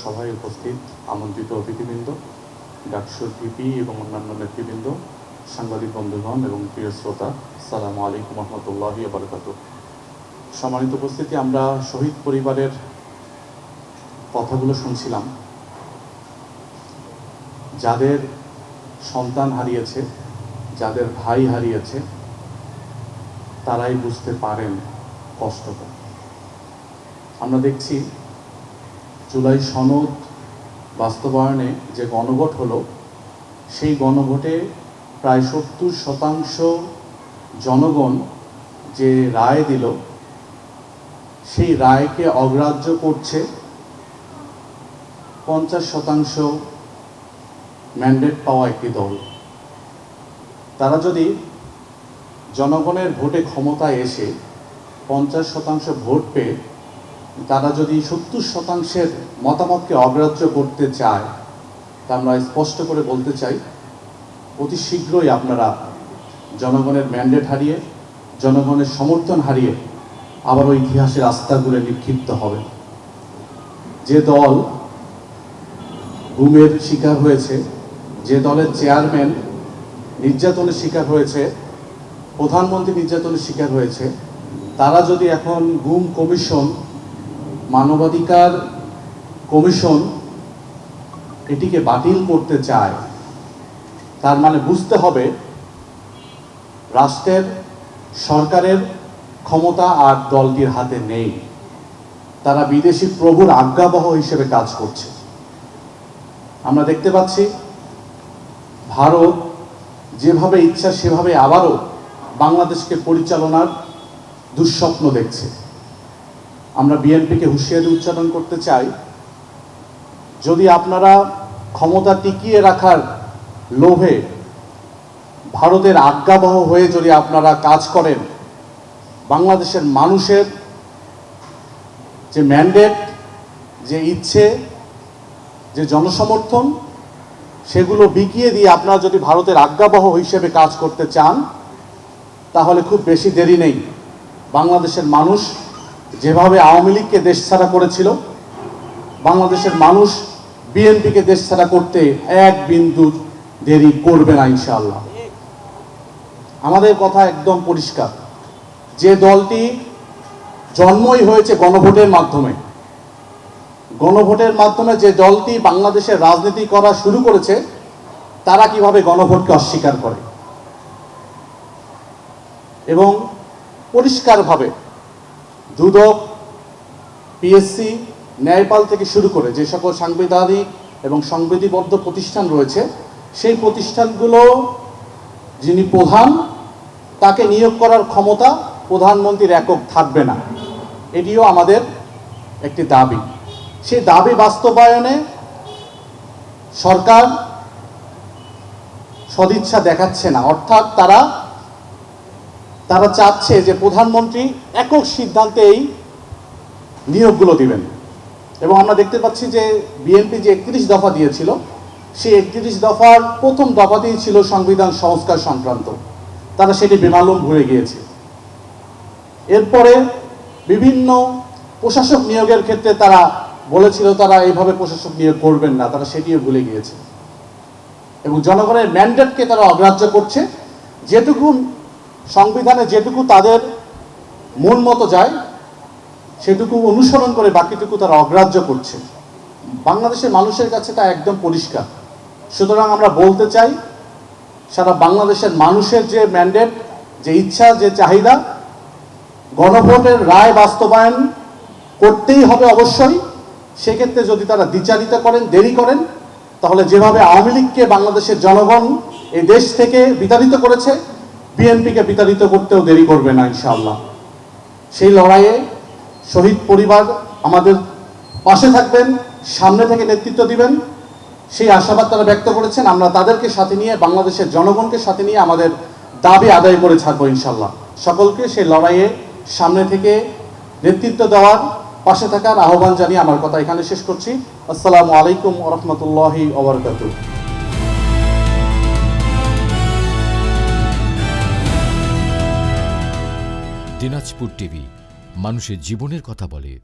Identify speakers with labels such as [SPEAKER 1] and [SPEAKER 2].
[SPEAKER 1] সভায় উপস্থিত আমন্ত্রিত অতিথিবৃন্দ, ডাকসুর ভিপি এবং অন্যান্য নেতৃবৃন্দ, সাংবাদিক বন্ধুগণ এবং প্রিয় শ্রোতা, আসসালামু আলাইকুম রহমতুল্লাহি ওয়া বারাকাতুহু। সম্মানিত উপস্থিতি, আমরা শহীদ পরিবারের কথাগুলো শুনছিলাম। যাদের সন্তান হারিয়েছে, যাদের ভাই হারিয়েছে, তারাই বুঝতে পারেন কষ্টটা। আমরা দেখছি জুলাই সনদ বাস্তবায়নে যে গণভোট হলো, সেই গণভোটে প্রায় 70% জনগণ যে রায় দিল, সেই রায়কে অগ্রাহ্য করছে 50% ম্যান্ডেট পাওয়া একটি দল। তারা যদি জনগণের ভোটে ক্ষমতায় এসে 50% ভোট পেয়ে তারা যদি 70%-এর মতামতকে অগ্রাহ্য করতে চায়, তা আমরা স্পষ্ট করে বলতে চাই, অতি শীঘ্রই আপনারা জনগণের ম্যান্ডেট হারিয়ে, জনগণের সমর্থন হারিয়ে আবারও ইতিহাসের আস্তাগুলো নিক্ষিপ্ত হবে। যে দল গুমের শিকার হয়েছে, যে দলের চেয়ারম্যান নির্যাতনের শিকার হয়েছে, প্রধানমন্ত্রী নির্যাতনের শিকার হয়েছে, তারা যদি এখন গুম কমিশন, মানবাধিকার কমিশন এটিকে বাতিল করতে চায়, তার মানে বুঝতে হবে রাষ্ট্রের, সরকারের ক্ষমতা আর দলটির হাতে নেই। তারা বিদেশি প্রভুর আজ্ঞাবহ হিসেবে কাজ করছে। আমরা দেখতে পাচ্ছি ভারত যেভাবে ইচ্ছা সেভাবে আবারও বাংলাদেশকে পরিচালনার দুঃস্বপ্ন দেখছে। আমরা বিএনপিকে হুঁশিয়ারি উচ্চারণ করতে চাই, যদি আপনারা ক্ষমতা টিকিয়ে রাখার লোভে ভারতের আজ্ঞাবহ হয়ে যদি আপনারা কাজ করেন, বাংলাদেশের মানুষের যে ম্যান্ডেট, যে ইচ্ছে, যে জনসমর্থন, সেগুলো বিকিয়ে দিয়ে আপনারা যদি ভারতের আজ্ঞাবহ হিসেবে কাজ করতে চান, তাহলে খুব বেশি দেরি নেই। বাংলাদেশের মানুষ যেভাবে আওয়ামী লীগকে দেশছাড়া করেছিল, বাংলাদেশের মানুষ বিএনপিকে দেশছাড়া করতে এক বিন্দু দেরি করবে না ইনশাআল্লাহ। আমাদের কথা একদম পরিষ্কার, যে দলটি জন্মই হয়েছে গণভোটের মাধ্যমে, গণভোটের মাধ্যমে যে দলটি বাংলাদেশের রাজনীতি করা শুরু করেছে, তারা কিভাবে গণভোটকে অস্বীকার করে এবং পরিষ্কারভাবে দুদক, পিএসসি, ন্যায়পাল থেকে শুরু করে যে সকল সাংবিধানিক এবং সংবিধিবদ্ধ প্রতিষ্ঠান রয়েছে, সেই প্রতিষ্ঠানগুলো যিনি প্রধান, তাকে নিয়োগ করার ক্ষমতা প্রধানমন্ত্রীর একক থাকবে না। এটিও আমাদের একটি দাবি। সেই দাবি বাস্তবায়নে সরকার সদিচ্ছা দেখাচ্ছে না। অর্থাৎ তারা চাচ্ছে যে প্রধানমন্ত্রী একক সিদ্ধান্তে এই নিয়োগগুলো দিবেন। এবং আমরা দেখতে পাচ্ছি যে বিএনপি যে 31 দফা দিয়েছিল, সেই 31 দফার প্রথম দফাতেই ছিল সংবিধান সংস্কার সংক্রান্ত। তারা সেটি বেমালুম ভুলে গিয়েছে। এরপরে বিভিন্ন প্রশাসক নিয়োগের ক্ষেত্রে তারা বলেছিল তারা এইভাবে প্রশাসক নিয়োগ করবেন না, তারা সেটিও ভুলে গিয়েছে। এবং জনগণের ম্যান্ডেটকে তারা অগ্রাহ্য করছে। যেটুকু সংবিধানে যেটুকু তাদের মন মতো যায়, সেটুকু অনুসরণ করে বাকিটুকু তারা অগ্রাহ্য করছে। বাংলাদেশের মানুষের কাছে তা একদম পরিষ্কার। সুতরাং আমরা বলতে চাই, সারা বাংলাদেশের মানুষের যে ম্যান্ডেট, যে ইচ্ছা, যে চাহিদা, গণভোটের রায় বাস্তবায়ন করতেই হবে অবশ্যই। সেক্ষেত্রে যদি তারা দ্বিচারিতা করেন, দেরি করেন, তাহলে যেভাবে আওয়ামী লীগকে বাংলাদেশের জনগণ এই দেশ থেকে বিতাড়িত করেছে, বিএনপিকে বিতাড়িত করতেও দেরি করবে না ইনশাআল্লাহ। সেই লড়াইয়ে শহীদ পরিবার আমাদের পাশে থাকবেন, সামনে থেকে নেতৃত্ব দিবেন, সেই আশাবাদ তারা ব্যক্ত করেছেন। আমরা তাদেরকে সাথে নিয়ে, বাংলাদেশের জনগণকে সাথে নিয়ে আমাদের দাবি আদায় করে ছাড়বো ইনশাআল্লাহ। সকলকে সেই লড়াইয়ে সামনে থেকে নেতৃত্ব দেওয়ার, পাশে থাকার আহ্বান জানিয়ে আমার কথা এখানে শেষ করছি। আসসালামু আলাইকুম ওয়া রাহমাতুল্লাহি ওয়া বারাকাতুহু।
[SPEAKER 2] দিনাজপুর টিভি, মানুষের জীবনের কথা বলে।